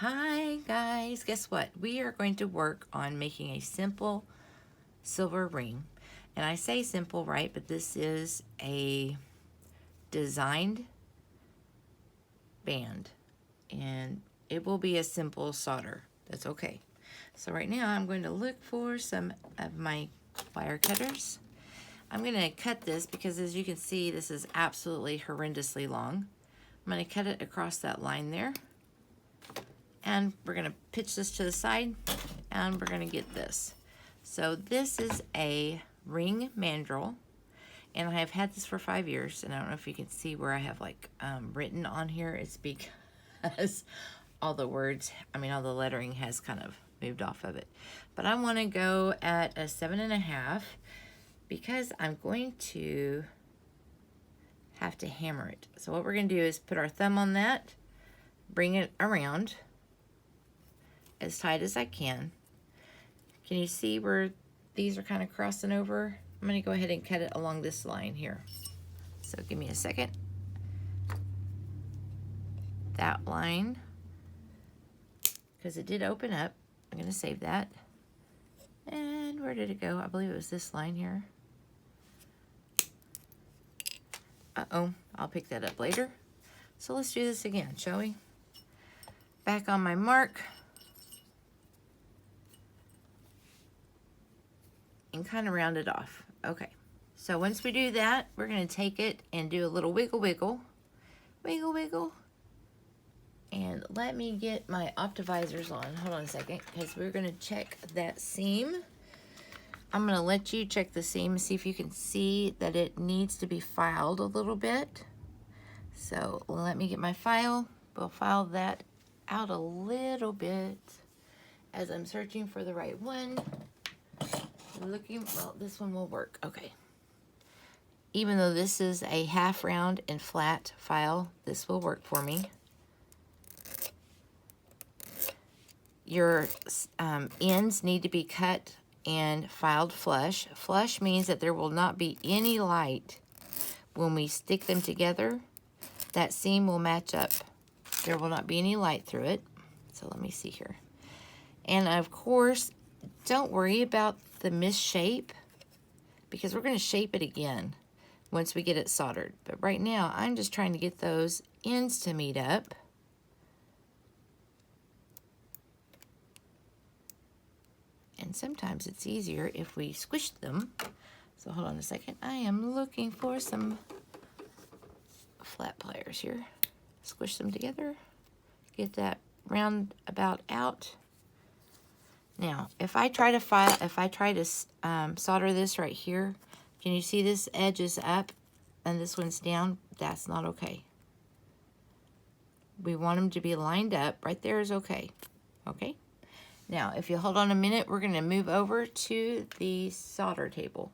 Hi guys, guess what? We are going to work on making a simple silver ring. And I say simple, right? But this is a designed band. And it will be a simple solder. That's okay. So right now I'm going to look for some of my wire cutters. I'm going to cut this because as you can see, this is absolutely horrendously long. I'm going to cut it across that line there. And we're going to pitch this to the side and we're going to get this. So this is a ring mandrel and I have had this for 5 years, and I don't know if you can see where I have like written on here. It's because all the words, all the lettering has kind of moved off of it. But I want to go at a 7.5 because I'm going to have to hammer it. So what we're going to do is put our thumb on that, bring it around as tight as I can. Can you see where these are kind of crossing over? I'm going to go ahead and cut it along this line here. So give me a second. That line, because it did open up. I'm going to save that. And where did it go? I believe it was this line here. Uh-oh, I'll pick that up later. So let's do this again, shall we? Back on my mark. And kind of round it off. Okay, so once we do that, we're going to take it and do a little wiggle, wiggle, wiggle, wiggle. And let me get my optivisors on. Hold on a second, because we're going to check that seam. I'm going to let you check the seam, see if you can see that it needs to be filed a little bit. So let me get my file. We'll file that out a little bit as I'm searching for the right one. Looking, well, this one will work. Okay. Even though this is a half round and flat file, this will work for me. Your ends need to be cut and filed flush. Flush means that there will not be any light when we stick them together. That seam will match up. There will not be any light through it. So let me see here. And of course, don't worry about the misshape because we're going to shape it again once we get it soldered. But right now, I'm just trying to get those ends to meet up. And sometimes it's easier if we squish them. So hold on a second. I am looking for some flat pliers here. Squish them together. Get that round about out. Now, if I try to solder this right here, can you see this edge is up and this one's down? That's not okay. We want them to be lined up. Right there is okay. Okay? Now, if you hold on a minute, we're going to move over to the solder table.